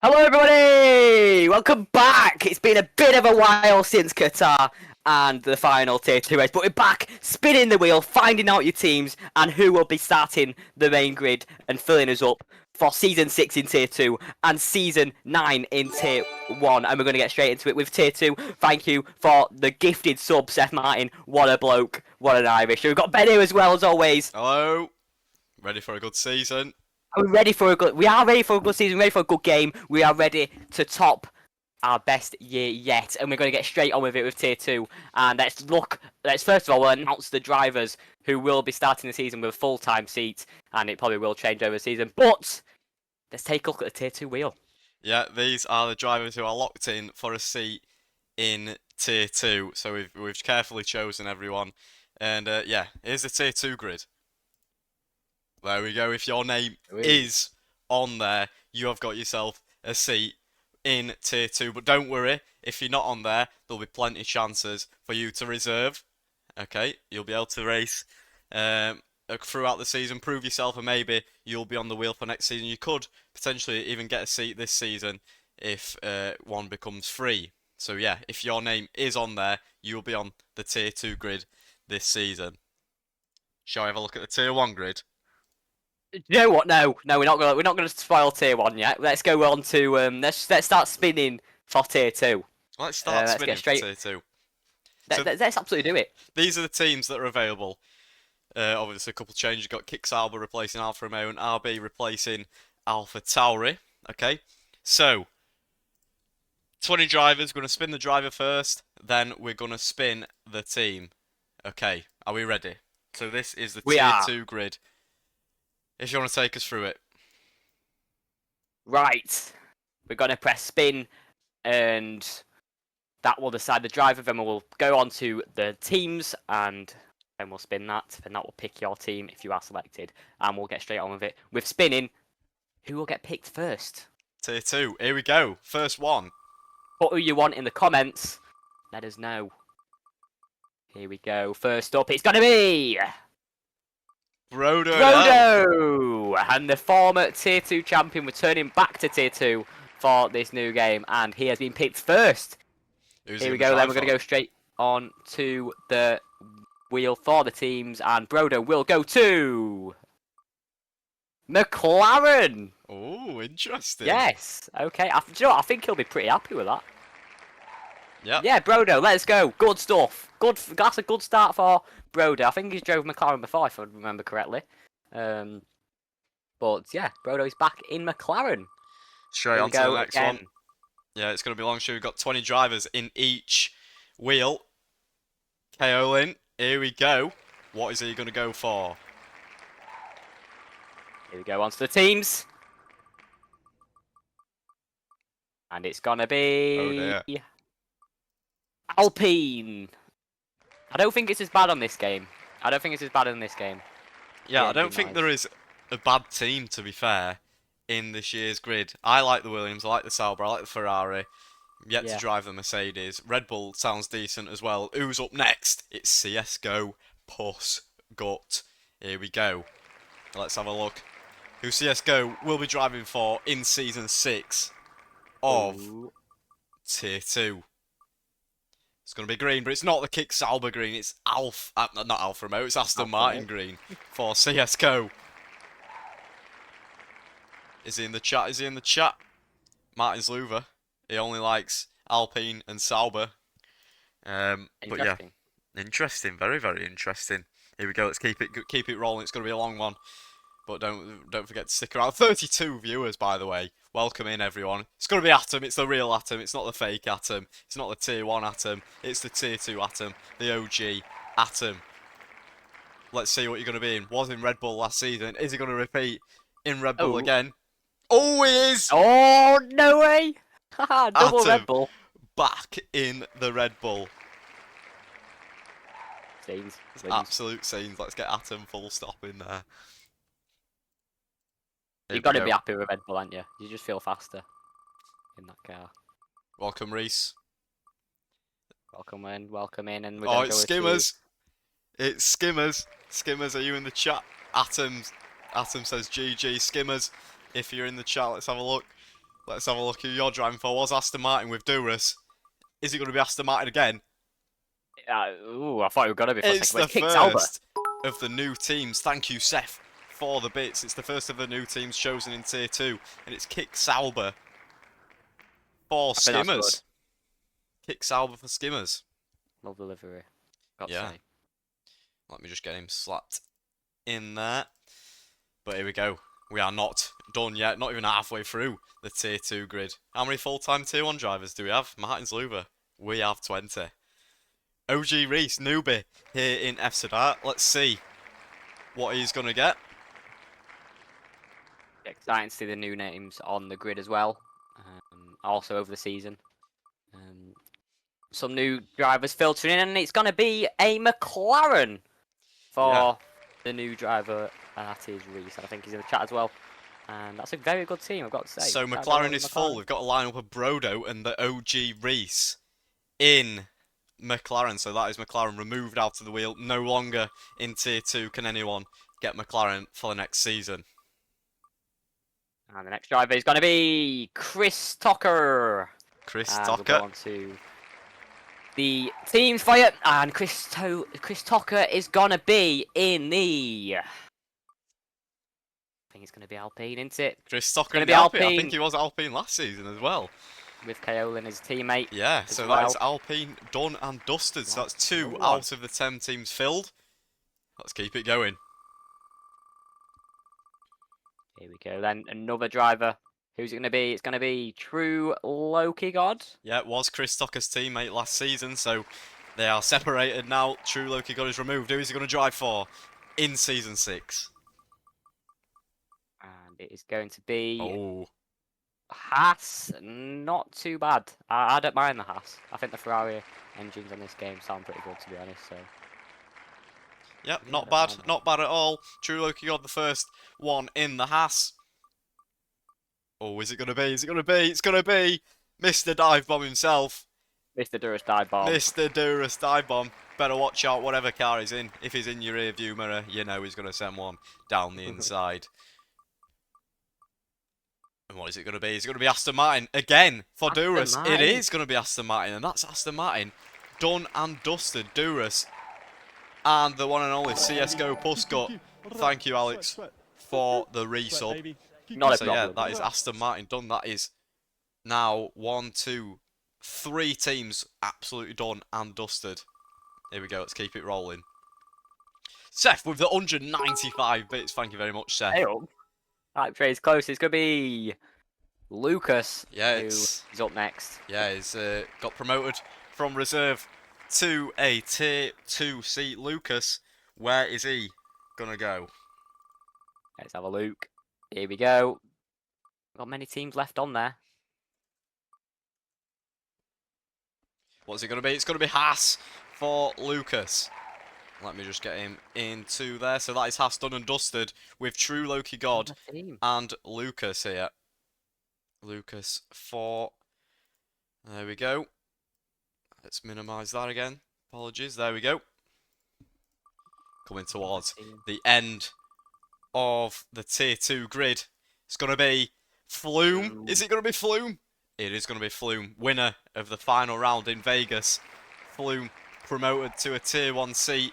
Hello, everybody! Welcome back! It's been a bit of a while since Qatar and the final Tier 2 race, but we're back, spinning the wheel, finding out your teams and who will be starting the main grid and filling us up for Season 6 in Tier 2 and Season 9 in Tier 1. And we're going to get straight into it with Tier 2. Thank you for the gifted sub, Seth Martin. What a bloke. What an Irish. We've got Ben here as well, as always. Hello. Ready for a good season? Are we ready for a good? We are ready for a good season. Ready for a good game. We are ready to top our best year yet, and we're going to get straight on with it with Tier 2. And let's look. Let's first of all announce the drivers who will be starting the season with a full-time seat, and it probably will change over the season. But let's take a look at the Tier 2 wheel. Yeah, these are the drivers who are locked in for a seat in Tier 2. So we've carefully chosen everyone, and yeah, here's the Tier 2 grid. There we go. If your name is on there, you have got yourself a seat in Tier 2. But don't worry, if you're not on there, there'll be plenty of chances for you to reserve. Okay, you'll be able to race throughout the season, prove yourself, and maybe you'll be on the wheel for next season. You could potentially even get a seat this season if one becomes free. So yeah, if your name is on there, you'll be on the Tier 2 grid this season. Shall I have a look at the Tier 1 grid? You know what? No, we're not gonna spoil Tier 1 yet. Let's go on to let's start spinning for Tier 2. Let's start spinning get straight. for Tier 2. Let's absolutely do it. These are the teams that are available. Obviously, a couple of changes. You've got Kix Alba replacing Alfa Romeo and RB replacing Alpha Tauri. Okay, so 20 drivers. We're going to spin the driver first, then we're going to spin the team. Okay, are we ready? So this is the Tier 2 grid. If you want to take us through it. Right. We're going to press spin, and that will decide the driver. Then we'll go on to the teams, and then we'll spin that. Then that will pick your team if you are selected. And we'll get straight on with it. With spinning, who will get picked first? Tier 2. Here we go. First one. Put who you want in the comments. Let us know. Here we go. First up, it's going to be Brodo! And the former Tier 2 champion returning back to Tier 2 for this new game. And he has been picked first. Here we go, then we're going to go straight on to the wheel for the teams. And Brodo will go to McLaren. Oh, interesting. Yes. Okay. Do you know what? I think he'll be pretty happy with that. Yeah. Yeah, Brodo, let's go. Good stuff. That's a good start for Brodo. I think he's drove McLaren before, if I remember correctly. But yeah, Brodo is back in McLaren. Straight on to the next one. Yeah, it's going to be long. We've got 20 drivers in each wheel. Kaolin, here we go. What is he going to go for? Here we go, on to the teams. And it's going to be Alpine. I don't think it's as bad on this game. Yeah, I don't think there is a bad team, to be fair, in this year's grid. I like the Williams, I like the Sauber, I like the Ferrari. I'm yet to drive the Mercedes. Red Bull sounds decent as well. Who's up next? It's CSGO Puss Gut. Here we go. Let's have a look. Who CSGO will be driving for in Season 6 of Tier 2. It's going to be green, but it's not the Kick Sauber green. It's not Alfa Romeo, it's Aston Martin green for CSGO. Is he in the chat? Is he in the chat? Martin Zluver. He only likes Alpine and Sauber. But yeah, interesting. Very, very interesting. Here we go. Let's keep it rolling. It's going to be a long one. But don't forget to stick around. 32 viewers, by the way. Welcome in, everyone. It's going to be Atom. It's the real Atom. It's not the fake Atom. It's not the Tier 1 Atom. It's the Tier 2 Atom. The OG Atom. Let's see what you're going to be in. Was in Red Bull last season. Is he going to repeat in Red Bull again? Oh, he is! Oh, no way! Double Atom, Red Bull. Back in the Red Bull. Scenes. Absolute scenes. Let's get Atom full stop in there. You've got to be happy with Red Bull, aren't you? You just feel faster in that car. Welcome, Reese. Welcome in, and we're oh, it's Skimmers. It's Skimmers. Skimmers, are you in the chat? Atom says GG. Skimmers, if you're in the chat, let's have a look. Let's have a look who you're driving for. Was Aston Martin with Duras? Is it going to be Aston Martin again? Ooh, I thought you were gonna be for a It's second. the But kick Sauber. first of the new teams. Thank you, Seth, for the bits. It's the first of the new teams chosen in Tier 2. And it's Kick Sauber for I think that's good. Skimmers. Kick Sauber for Skimmers. Love the livery. Got to Yeah. say. Let me just get him slapped in there. But here we go. We are not done yet. Not even halfway through the Tier 2 grid. How many full-time Tier 1 drivers do we have? Martins Luber. We have 20. OG Reese, newbie, here in fzrracingleague. Let's see what he's going to get. Exciting to see the new names on the grid as well. Also over the season. Some new drivers filtering in, and it's going to be a McLaren for the new driver, and that is Reese. I think he's in the chat as well. And that's a very good team, I've got to say. So McLaren is full. We've got a lineup of Brodo and the OG Reese in McLaren. So that is McLaren removed out of the wheel. No longer in Tier 2 can anyone get McLaren for the next season. And the next driver is going to be Chris Tucker. Chris We'll Tucker. go on to the teams for you. And Chris Tucker is going to be in the... I think it's going to be Alpine, isn't it? Chris Tucker gonna in be the Alpine. I Alpine. think he was Alpine last season as well. With Kaolin as teammate. Yeah, so well. that is Alpine done and dusted. So that's 2 out of the 10 teams filled. Let's keep it going. Here we go then. Another driver. Who's it going to be? It's going to be True Loki God. Yeah, it was Chris Tucker's teammate last season, so they are separated now. True Loki God is removed. Who is he going to drive for in Season 6? And it is going to be Oh. Haas. Not too bad. I don't mind the Haas. I think the Ferrari engines on this game sound pretty good, to be honest. So. Yep, Yeah, not I bad. don't mind. Not bad at all. True Loki got the first one in the Haas. Oh, is it going to be? Is it going to be? It's going to be Mr. Dive Bomb himself. Mr. Durus dive bomb. Mr. Durus Dive Bomb. Better watch out whatever car he's in. If he's in your rear view mirror, you know he's going to send one down the inside. And what is it going to be? Is it going to be Aston Martin again for Aston Durus? Martin. It is going to be Aston Martin, and that's Aston Martin. Done and dusted. Durus and the one and only CSGO Puscut. Thank you, Alex, for the resub. Not a So problem. yeah, that is Aston Martin done. That is now 1, 2, 3 teams absolutely done and dusted. Here we go. Let's keep it rolling. Seth with the 195 bits. Thank you very much, Seth. Hey, that trade's close. It's going to be Lucas. Yeah, who it's is up next. yeah, he's got promoted from reserve to a Tier 2 seat. Lucas, where is he gonna go? Let's have a look. Here we go. Got many teams left on there. What's it gonna be? It's gonna be Haas for Lucas. Let me just get him into there. So that is Haas done and dusted with True Loki God Another team. and Lucas here. Lucas for... There we go. Let's minimise that again. Apologies. There we go. Coming towards the end of the Tier 2 grid. It's going to be Flume. Is it going to be Flume? It is going to be Flume. Winner of the final round in Vegas. Flume promoted to a Tier 1 seat.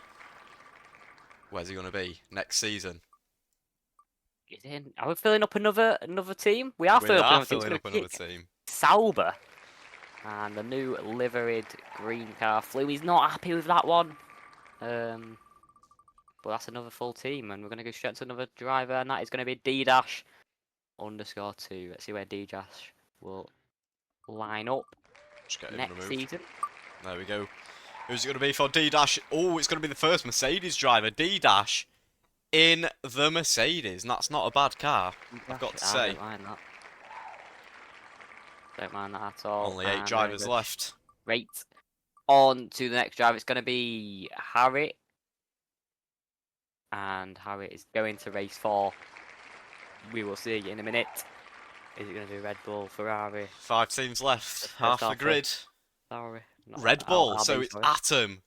Where's he going to be next season? Are we filling up another team? We are filling up another team. filling up another team. Sauber. And the new liveried green car. Flume, he's not happy with that one. But that's another full team, and we're going to go straight to another driver, and that is going to be D-Dash _2. Let's see where D-Dash will line up Just get him next removed. season. There we go. Who's it going to be for D-Dash? Oh, it's going to be the first Mercedes driver. D-Dash in the Mercedes. And that's not a bad car, I've got to I say. don't mind that. Don't mind that at all. Only 8 And drivers there we go. left. Right. On to the next driver. It's going to be Harry. And Harry is going to race 4. We will see in a minute. Is it going to be Red Bull, Ferrari? 5 teams left. First Half the half, grid. Sorry. Red Bull. So it's Atom.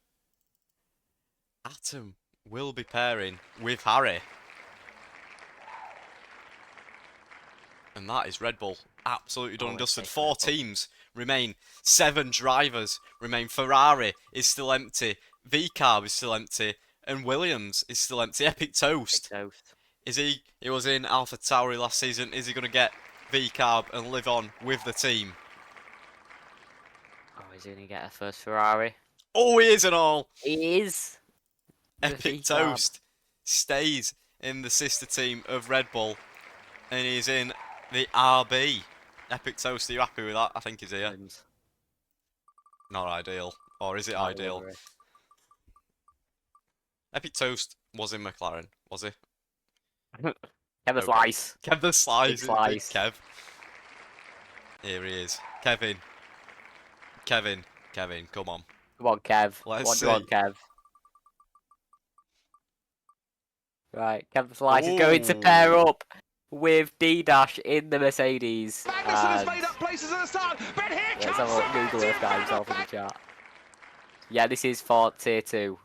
Atom will be pairing with Harry. And that is Red Bull absolutely done Oh, and it's dusted. safe 4 Red Bull. teams remain. 7 drivers remain. Ferrari is still empty. VCarb is still empty. And Williams is still empty. Epic Toast. Toast. Is he? He was in Alpha Tauri last season. Is he going to get VCarb and live on with the team? Oh, is he gonna get a first Ferrari? Oh, he is and all. He is. The Epic V-Cab. Toast stays in the sister team of Red Bull, and he's in the RB. Epic Toast, are you happy with that? I think he's here. Wins. Not ideal. Or is it Not ideal? delivery. Epic Toast was in McLaren, was he? Kevin Okay. Slice. Kev the Slice. Big Slice. Kev. Here he is. Kevin. Kevin, come on. Come on, Kev. Let's What do you want, see. Kev? Right, Kevin Slice is going to pair Ooh. up with D-Dash in the Mercedes. Magnussen has And made up places at the start, but here let's comes have a look. Google Earth guy himself in the chat. Yeah, this is for tier 2.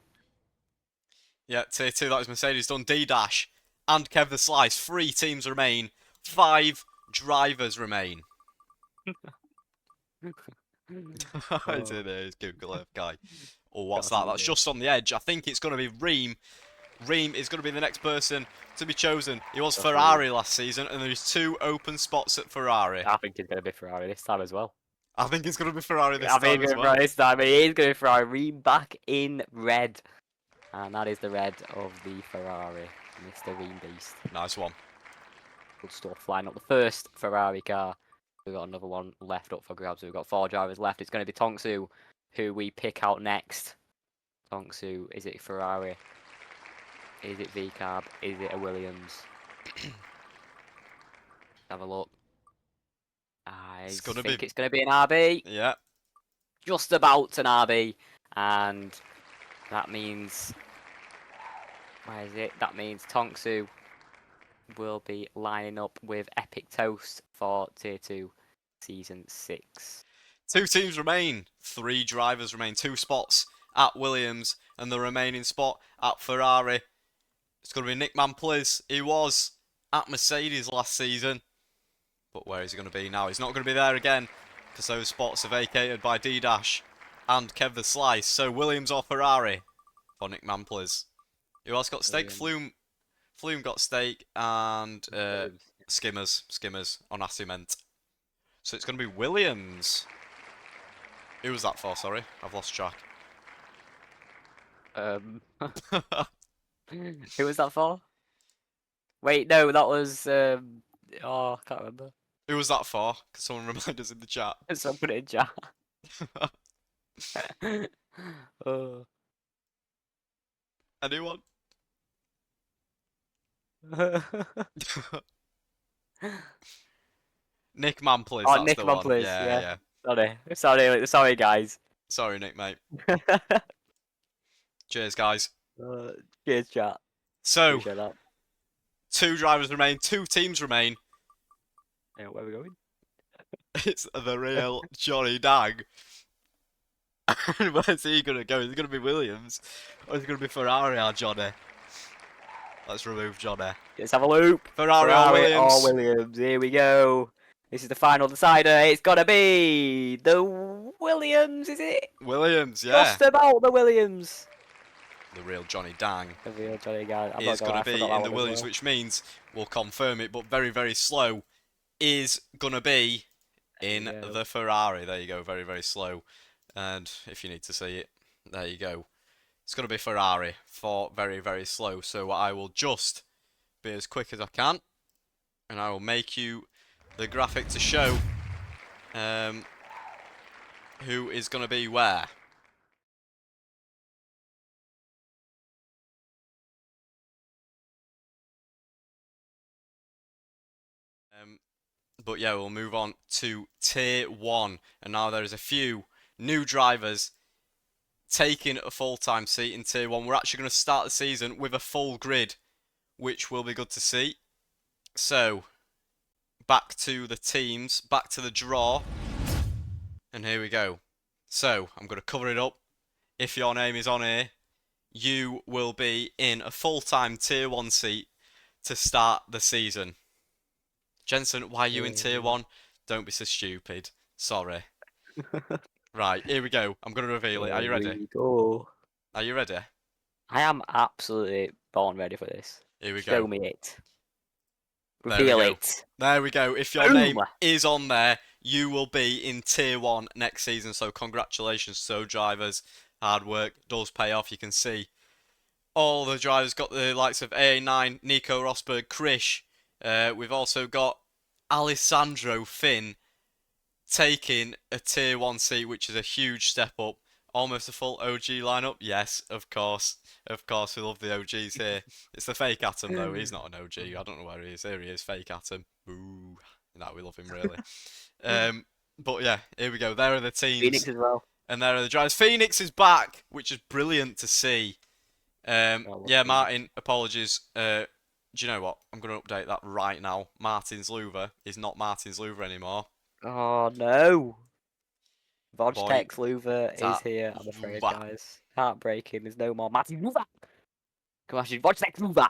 Yeah, tier 2, that was Mercedes done. D-Dash and Kev the Slice. 3 teams remain. 5 drivers remain. It's in there, it's Google Earth guy. Oh, what's that? That's just on the edge. I think it's going to be Ream. Ream is going to be the next person to be chosen. He was Ferrari last season, and there's 2 open spots at Ferrari. I think it's going to be Ferrari this time as well. I think it's going to be Ferrari this I time think as it's well. Ferrari this time. It is going to be Ferrari. Ream back in red. And that is the red of the Ferrari. Mr. Ream Beast. Nice one. Good stuff. Flying up the first Ferrari car. We've got another one left up for grabs. We've got 4 drivers left. It's going to be Tongsu who we pick out next. Tongsu, is it Ferrari? Is it VCarb? Is it a Williams? Have a look. I It's gonna think be- it's going to be an RB. Yeah. Just about an RB. And that means... Where is it? That means Tongsu will be lining up with Epic Toast for Tier 2 Season 6. 2 teams remain. 3 drivers remain. 2 spots at Williams, and the remaining spot at Ferrari. It's going to be Nick Manpliz. He was at Mercedes last season. But where is he going to be now? He's not going to be there again, because those spots are vacated by D-Dash and Kev the Slice. So Williams or Ferrari for Nick Manpliz. Who else got stake? Flume got stake, and Skimmers on Asiment. So it's going to be Williams. Who was that for? Sorry, I've lost track. Who was that for? Wait, no, that was oh, I can't remember. Who was that for? Can someone remind us in the chat? So I put it in chat. Oh. Anyone? Nick Manpliz. Oh, That's Nick the one. Manpliz, Yeah. Sorry, guys. Sorry, Nick, mate. Cheers, guys. Cheers, chat. So, Appreciate that. 2 drivers remain, 2 teams remain. Yeah, where are we going? It's the real Johnny Dang. Where's he going to go? Is it going to be Williams? Or is it going to be Ferrari or Johnny? Let's remove Johnny. Let's have a loop. Ferrari or Williams? Williams. Here we go. This is the final decider. It's got to be the Williams, is it? Williams, yeah. Just about the Williams. The real Johnny Dang The real Johnny guy. is going to be in the Williams, which means we'll confirm it, but very, very slow is going to be in the Ferrari. There you go, very, very slow. And if you need to see it, there you go. It's going to be Ferrari for very, very slow. So I will just be as quick as I can, and I will make you the graphic to show who is going to be where. But yeah, we'll move on to Tier 1. And now there is a few new drivers taking a full-time seat in Tier 1. We're actually going to start the season with a full grid, which will be good to see. So, back to the teams, back to the draw. And here we go. So, I'm going to cover it up. If your name is on here, you will be in a full-time Tier 1 seat to start the season. Jensen, why are you in Tier 1? Don't be so stupid. Sorry. Right, here we go. I'm going to reveal it. Are you Here ready? we go. Are you ready? I am absolutely born ready for this. Here we Show go. me it. There we Reveal go. it. There we go. If your Boom. name is on there, you will be in Tier 1 next season. So congratulations to those drivers. Hard work does pay off. You can see all the drivers got the likes of AA9, Nico Rosberg, Krish. We've also got Alessandro Finn taking a Tier 1 seat, which is a huge step up. Almost a full OG lineup. Yes, of course. Of course, we love the OGs here. It's the fake Atom, though. He's not an OG. I don't know where he is. Here he is, fake Atom. Boo. No, we love him, really. But yeah, here we go. There are the teams. Phoenix as well. And there are the drivers. Phoenix is back, which is brilliant to see. Yeah, Martin, apologies. Do you know what? I'm going to update that right now. Martin's Louver is not Martin's Louver anymore. Oh no. Boy, VOL.2 Louver is that here, I'm afraid, Louver. guys. Heartbreaking. There's no more Martin Louver. Come on, VOL.2 Louver.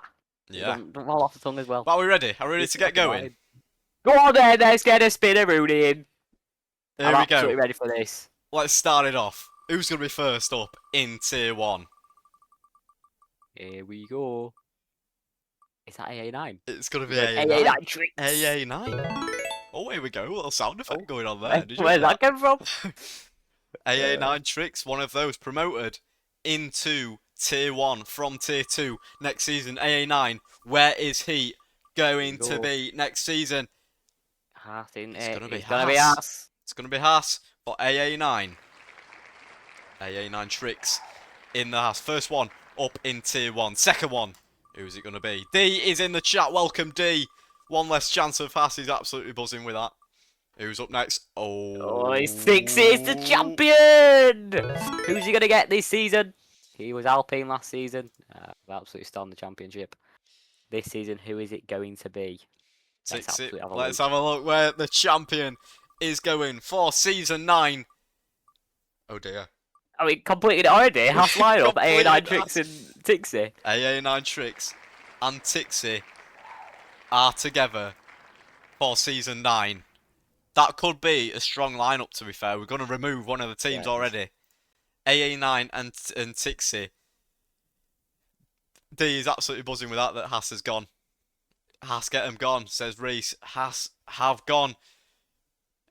Yeah. Don't roll off the tongue as well. But are we ready? Are we ready to get going? Go on then, let's get a spinner Rooney in. Here I'm we absolutely go. ready for this. Let's start it off. Who's going to be first up in Tier 1? Here we go. Is that AA9? It's going to be AA9. AA9. AA9 tricks. AA9. Oh, here we go. A little sound effect going on there. Did you Where's hear that come from? AA9 Tricks, one of those promoted into Tier 1 from Tier 2 next season. AA9, where is he going to be next season? Haas in It's it. gonna be It's gonna be Haas. Haas. It's going to be Haas for AA9. AA9 Tricks in the Haas. First one up in Tier 1. Second one, who's it going to be? D is in the chat. Welcome, D. One less chance of Haas. He's absolutely buzzing with that. Who's up next? Oh, he's 6 is the champion! Who's he gonna get this season? He was Alpine last season. Absolutely stoned the championship. This season, who is it going to be? Let's Let's have a look where the champion is going for Season 9. Oh dear. I mean, completed it already. Half lineup. Completed AA9 that. Tricks and Tixie. AA9 Tricks and Tixie are together for Season 9. That could be a strong lineup, to be fair. We're going to remove one of the teams already. AA9 and Tixie. D is absolutely buzzing with that Haas has gone. Haas get them gone, says Reese. Haas have gone.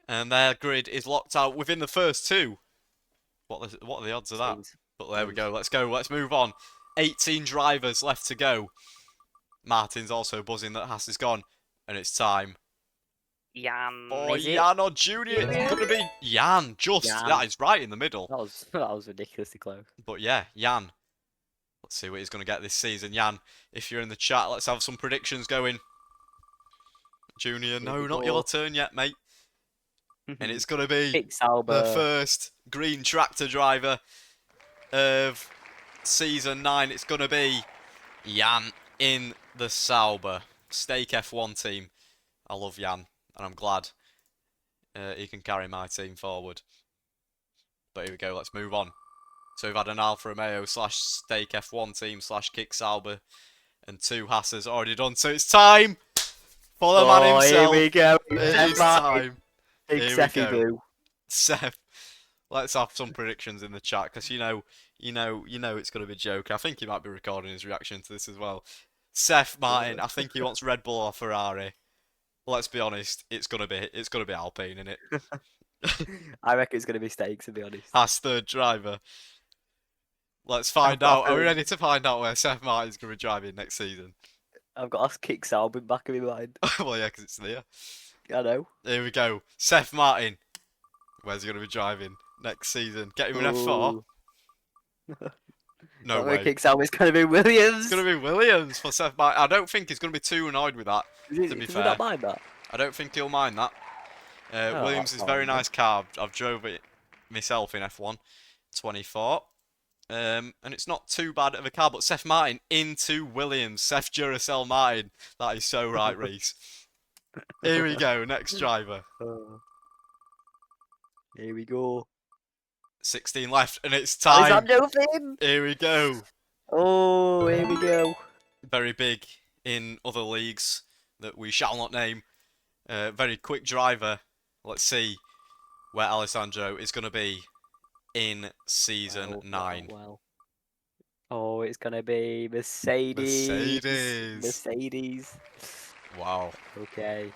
And their grid is locked out within the first two. What are the odds of that? But there we go. Let's go. Let's move on. 18 drivers left to go. Martin's also buzzing that Haas is gone. And it's time. Jan. Oh, Jan or Junior. It's going to be Jan. That is right in the middle. That was ridiculously close. But yeah, Jan. Let's see what he's going to get this season. Jan, if you're in the chat, let's have some predictions going. Junior, no, not your turn yet, mate. And it's going to be the first green tractor driver of Season 9. It's going to be Jan in the Sauber. Stake F1 team. I love Jan, and I'm glad he can carry my team forward. But here we go, let's move on. So we've had an Alfa Romeo / Stake F1 team / Kick Sauber, and 2 Hasses already done. So it's time for the man himself. Here we go. It is time. Big Here we Seffy go. Boo. Seth, let's have some predictions in the chat, because you know it's going to be a joke. I think he might be recording his reaction to this as well. Seth Martin, I think he wants Red Bull or Ferrari. Let's be honest, it's gonna be Alpine, isn't it? I reckon it's gonna be Stakes, to be honest. Haas third driver. Let's find out. Are we ready to find out where Seth Martin's gonna be driving next season? I've got a Kick Sauber back in my mind. Well, yeah, because it's there. I know. Here we go. Seth Martin. Where's he gonna be driving next season? Get him an F4. No way. Kick Sauber's gonna be Williams. It's gonna be Williams for Seth Martin. I don't think he's gonna be too annoyed with that. To be fair, not mind that? I don't think he'll mind that. Williams is a very nice car. I've drove it myself in F1 24. And it's not too bad of a car, but Seth Martin into Williams. Seth Duracell Martin. That is so right, Reese. Here we go, next driver. Here we go. 16 left, and it's time. Alessandro Finn. Here we go. Oh, here we go. Very big in other leagues that we shall not name. Very quick driver. Let's see where Alessandro is going to be in season 9. Well. Oh, it's gonna be Mercedes. Mercedes. Mercedes. Wow. Okay.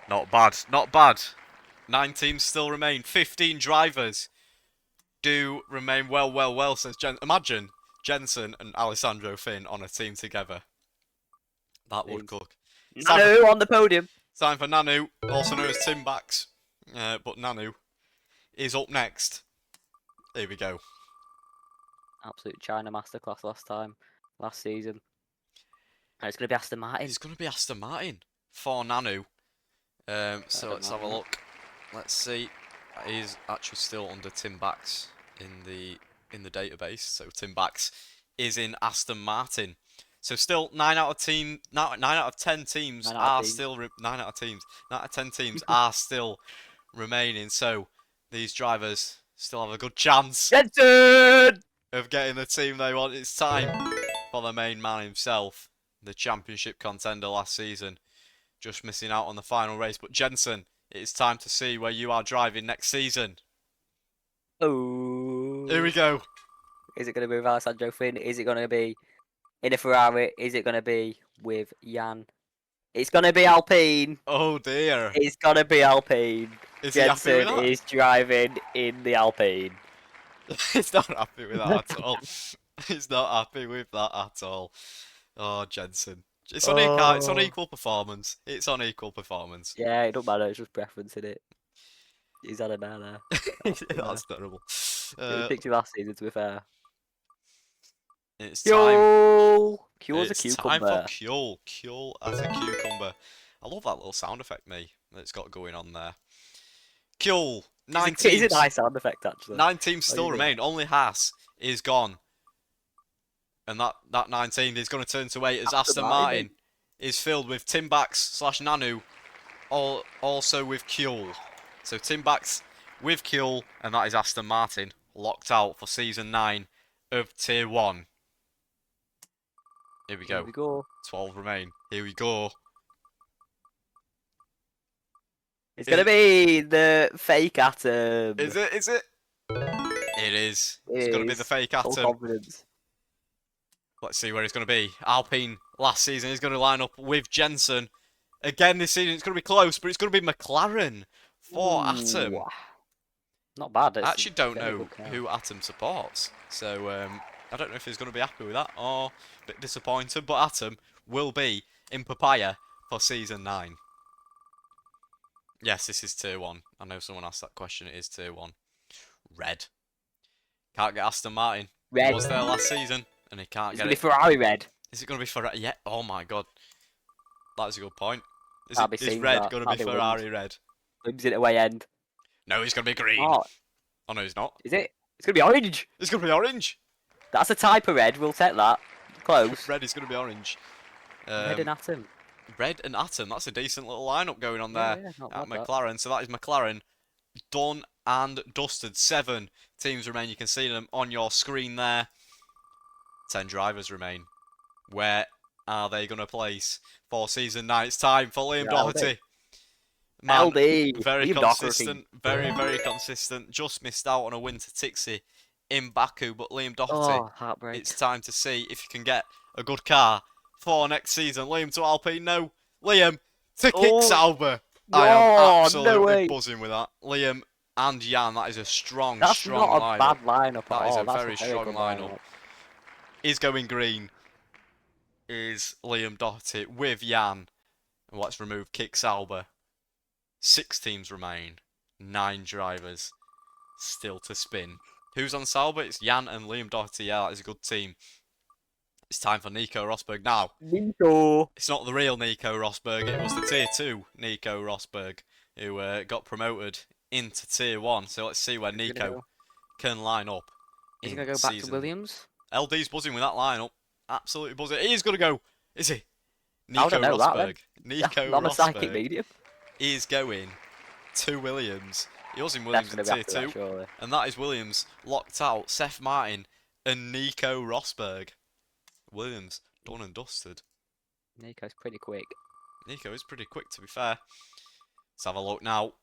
Not bad. Not bad. 9 teams still remain. 15 drivers do remain. Well. Says imagine Jensen and Alessandro Finn on a team together. That would cook. Nanu on the podium. Time for Nanu, also known as Tim Bax. But Nanu is up next. Here we go. Absolute China masterclass last season. And it's gonna be Aston Martin. It's going to be Aston Martin for Nanu. So let's have a look. Let's see. He's actually still under Tim Bax in the database. So Tim Bax is in Aston Martin. So still 9 out of 10 teams are still 9 out of teams. 9 out of 10 teams are still remaining. So these drivers still have a good chance Jensen! of getting the team they want. It's time for the main man himself, the championship contender last season, just missing out on the final race. But Jensen, it is time to see where you are driving next season. Oh. Here we go. Is it going to be with Alessandro Finn? Is it going to be in a Ferrari? Is it going to be with Jan? It's going to be Alpine. Oh dear. It's going to be Alpine. Is he happy with Jensen that? is driving in the Alpine. He's not happy with that at all. He's not happy with that at all. Oh, Jensen. It's on equal performance. It's on equal performance. Yeah, it don't matter. It's just preference, innit? He's had a there. That's terrible. He picked you last season, to be fair. It's time. Kewell's a It's cucumber. time for Kewell. Kewell as a cucumber. I love that little sound effect, that's got going on there. Kewell. 9 teams. It's a nice sound effect, actually. 9 teams still yeah. remain. Only Haas is gone. And that 9 teams is going to turn to 8 as Aston Martin is filled with Tim Bax / Nanu, also with Kewell. So Tim Bax with Kewell, and that is Aston Martin locked out for season 9 of Tier 1. Here we go. 12 remain. Here we go. It's going to be the fake Atom. Is it? It is. It's going to be the fake Atom. Full confidence. Let's see where he's going to be. Alpine last season is going to line up with Jensen. Again this season it's going to be close, but it's going to be McLaren for Atom. Not bad. I actually don't know who Atom supports. So I don't know if he's going to be happy with that or a bit disappointed. But Atom will be in Papaya for season 9. Yes, this is Tier 1. I know someone asked that question. It is Tier 1. Red. Can't get Aston Martin. Red. He was there last season and he can't get it. It's going to be Ferrari red. Is it going to be Ferrari? Yeah. Oh my god. That is a good point. Is That'll red going to be That'll be Ferrari red? Limbs in away end. No, he's going to be green. Oh, Oh no, he's not. is it? It's going to be orange. It's going to be orange. That's a type of red. We'll take that. Close. Red is going to be orange. Red and Atom. Red and Atom. That's a decent little lineup going on there Yeah, not at bad, McLaren. So that is McLaren done and dusted. 7 teams remain. You can see them on your screen there. 10 drivers remain. Where are they going to place for season 9? It's time for Liam Doherty. Man, LD. very Liam consistent. Very consistent. Just missed out on a win to Tixi in Baku. But Liam Doherty, Oh, heartbreak. it's time to see if you can get a good car for next season. Liam to Alpine, no. Liam to Kick Sauber. I am absolutely buzzing with that. Liam and Jan, that is a strong That's strong not lineup. a bad lineup That at is all. a That's very strong good lineup. Is going green is Liam Doherty with Jan. And let's remove Kick Sauber. 6 teams remain. 9 drivers still to spin. Who's on Sauber? It's Jan and Liam Doherty. Yeah, that is a good team. It's time for Nico Rosberg now. Nico. It's not the real Nico Rosberg. It was the Tier 2 Nico Rosberg who got promoted into Tier 1. So let's see where Nico can line up. Is he going to go back to Williams? LD's buzzing with that lineup. Absolutely buzzing. He's going to go. Is he? How Nico would I know Rosberg. that, then? Nico I'm a psychic Rosberg medium. is going to Williams. He was in Williams in Tier 2. And that is Williams locked out. Seth Martin and Nico Rosberg. Williams done and dusted. Nico's pretty quick. Nico is pretty quick, to be fair. Let's have a look now.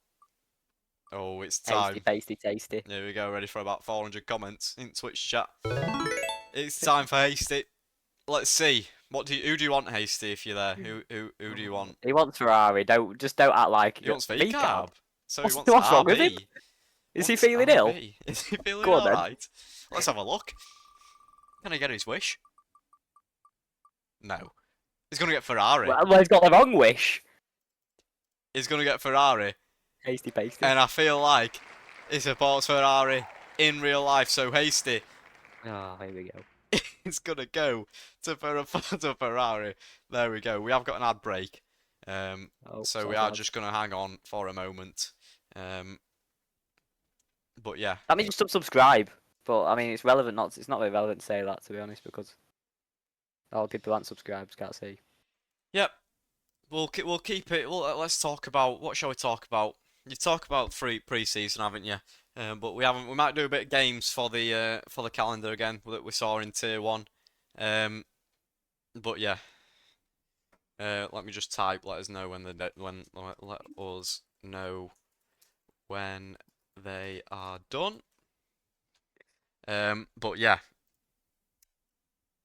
Oh, it's Tasty, time. pasty, tasty. Here we go, ready for about 400 comments in Twitch chat. It's time for Hasty. Let's see. Who do you want, Hasty, if you're there? Who do you want? He wants Ferrari. Don't act like He wants V V-carb. So he wants What's wrong with him? RB. Is he What's feeling ill? RB? Is he feeling Go on, then. alright? Let's have a look. Can he get his wish? No. He's going to get Ferrari. Well, he's got the wrong wish. He's going to get Ferrari. Hasty, pasty. And I feel like he supports Ferrari in real life. So Hasty, Oh, here we go. it's going to go to Ferrari. There we go. We have got an ad break. So we are just going to hang on for a moment. But yeah. That means just subscribe. But I mean, it's relevant. It's not very relevant to say that, to be honest, because all the people that aren't subscribed can't see. Yep. We'll keep it. Let's talk about, what shall we talk about? You talk about pre-season, haven't you? But we haven't. We might do a bit of games for the calendar again that we saw in Tier 1. But yeah. Let me just type. Let us know let us know when they are done. But yeah.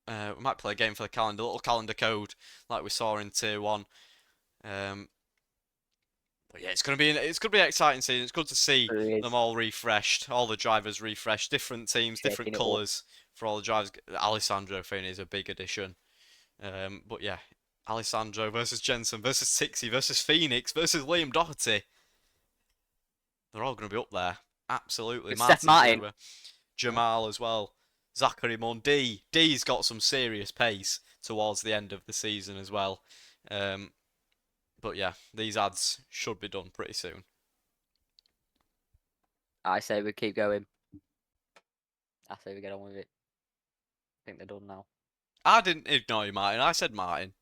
We might play a game for the calendar, a little calendar code like we saw in Tier 1. But yeah, it's gonna be an exciting season. It's good to see them all refreshed, all the drivers refreshed, different teams, different colours for all the drivers. Alessandro Fini is a big addition. But yeah, Alessandro versus Jensen versus Tixie versus Phoenix versus Liam Doherty. They're all gonna be up there. Absolutely. Martin. Jamal as well. Zachary Munn. D's got some serious pace towards the end of the season as well. But yeah, these ads should be done pretty soon. I say we keep going. I say we get on with it. I think they're done now. I didn't ignore you, Martin. I said Martin.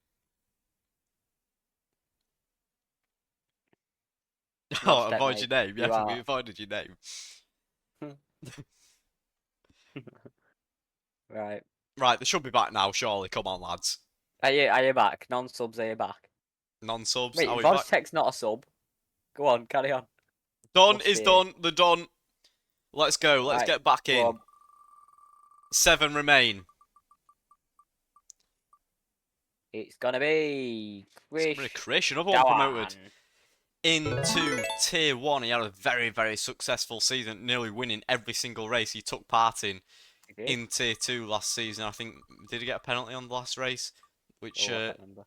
Oh, avoid your name. Yeah, we avoided your name. Right. Right, they should be back now, surely. Come on, lads. Are you back? Non-subs, are you back? Non-subs. Wait, VOL.2's not a sub. Go on, carry on. Done is done. They're done. Let's go. Let's get back in. On. 7 remain. It's gonna be Krish, another one promoted into Tier 1. He had a very, very successful season, nearly winning every single race he took part in Tier 2 last season. I think, did he get a penalty on the last race? Which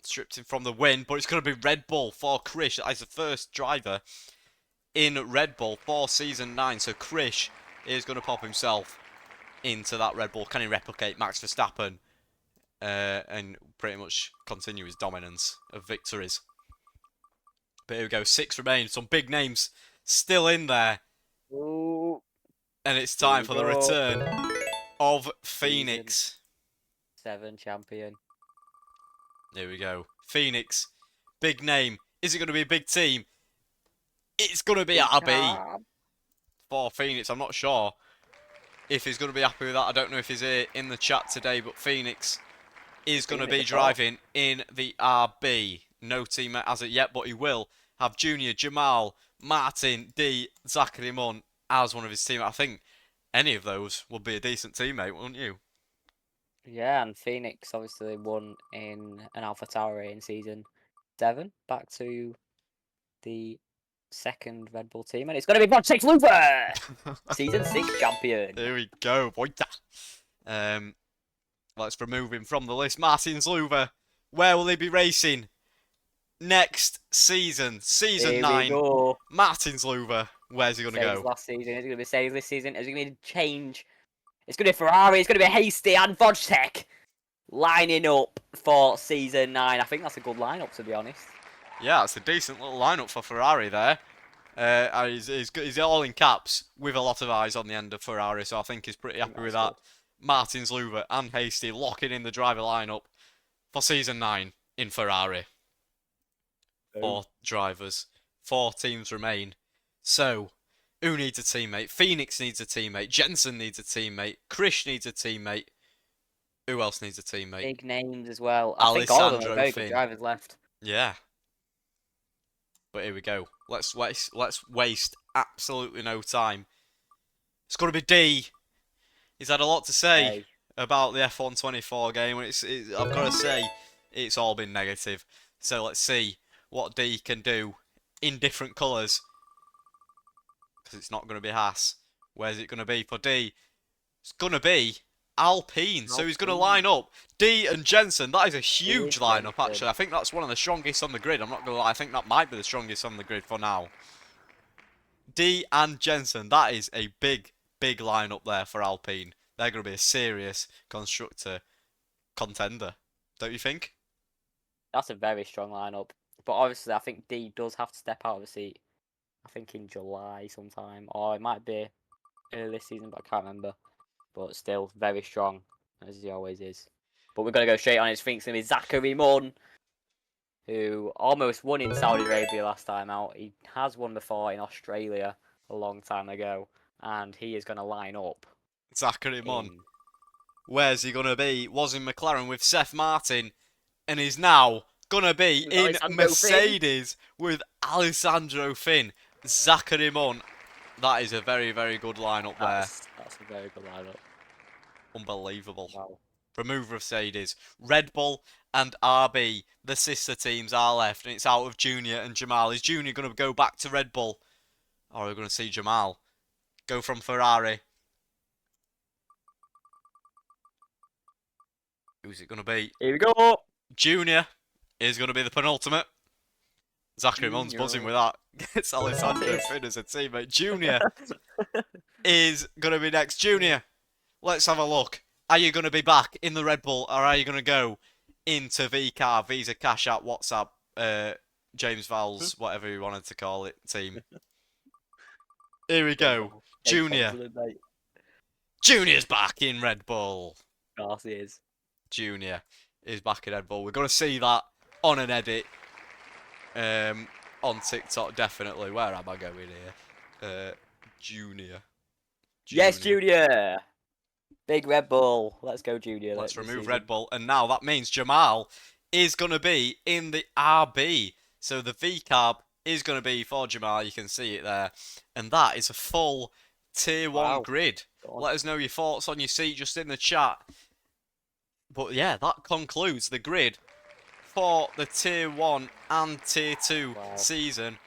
stripped him from the win, but it's going to be Red Bull for Krish as the first driver in Red Bull for Season 9. So Krish is going to pop himself into that Red Bull. Can he replicate Max Verstappen and pretty much continue his dominance of victories? But here we go, 6 remain. Some big names still in there. Ooh. And it's time for the return of Phoenix. 7 champion. There we go. Phoenix. Big name. Is it going to be a big team? It's going to be RB for Phoenix. I'm not sure if he's going to be happy with that. I don't know if he's here in the chat today, but Phoenix is going to be driving in the RB. No teammate as of yet, but he will have Junior, Jamal, Martin, D, Zachary Munn as one of his teammates. I think any of those would be a decent teammate, wouldn't you? Yeah, and Phoenix obviously won in an AlphaTauri in Season 7, back to the second Red Bull team, and it's going to be VOL.2 Looper! Season 6 champion. There we go, boy. Let's remove him from the list. Martin Zluver, where will he be racing next season? Season 9. Martin Zluver, where's he going to go? Last season, is it going to be saved this season? Is it going to change? It's going to be Ferrari, it's going to be Hasty and VOL.2 lining up for Season 9. I think that's a good lineup, to be honest. Yeah, it's a decent little lineup for Ferrari there. He's all in caps with a lot of eyes on the end of Ferrari, so I think he's pretty happy with that. Martin Zluver and Hasty locking in the driver lineup for Season 9 in Ferrari. 4 drivers, 4 teams remain. So, who needs a teammate? Phoenix needs a teammate. Jensen needs a teammate. Krish needs a teammate. Who else needs a teammate? Big names as well. I think all of them are very good drivers left. Yeah. But here we go. Let's waste absolutely no time. It's got to be D. He's had a lot to say Hey. about the F124 game, and I've got to say, it's all been negative. So let's see what D can do in different colours. Because it's not going to be Haas. Where's it going to be for D? It's going to be Alpine. So he's going to line up D and Jensen. That is a huge lineup, actually. I think that's one of the strongest on the grid. I'm not going to lie. I think that might be the strongest on the grid for now. D and Jensen. That is a big, big lineup there for Alpine. They're going to be a serious constructor contender. Don't you think? That's a very strong lineup. But obviously, I think D does have to step out of the seat. I think in July sometime. Or it might be early this season, but I can't remember. But still, very strong, as he always is. But we're going to go straight on. It's going to be Zachary Munn, who almost won in Saudi Arabia last time out. He has won before in Australia a long time ago. And he is going to line up. Zachary Munn. Where's he going to be? Was in McLaren with Seth Martin. And is now going to be in Mercedes with Alessandro Finn. Zachary Munn. That is a very, very good lineup there. That's a very good lineup. Unbelievable. Wow. Remove Mercedes. Red Bull and RB, the sister teams, are left. And it's out of Junior and Jamal. Is Junior going to go back to Red Bull? Or are we going to see Jamal go from Ferrari? Who's it going to be? Here we go. Junior is going to be the penultimate. Zachary Munn's buzzing with that. Gets Alessandro Finn as a teammate. Junior is going to be next. Junior, let's have a look. Are you going to be back in the Red Bull, or are you going to go into VCAR, Visa Cash App, WhatsApp, James Val's, whatever you wanted to call it, team? Here we go. Junior. Junior's back in Red Bull. Of course he is. Junior is back in Red Bull. We're going to see that on an edit. On TikTok, definitely. Where am I going here? Junior. Yes, Junior. Big Red Bull. Let's go, Junior. Let's remove Red Bull. And now that means Jamal is going to be in the RB. So the VCAB is going to be for Jamal. You can see it there. And that is a full Tier 1 grid. Let us know your thoughts on your seat just in the chat. But yeah, that concludes the grid for the Tier 1 and Tier 2 season.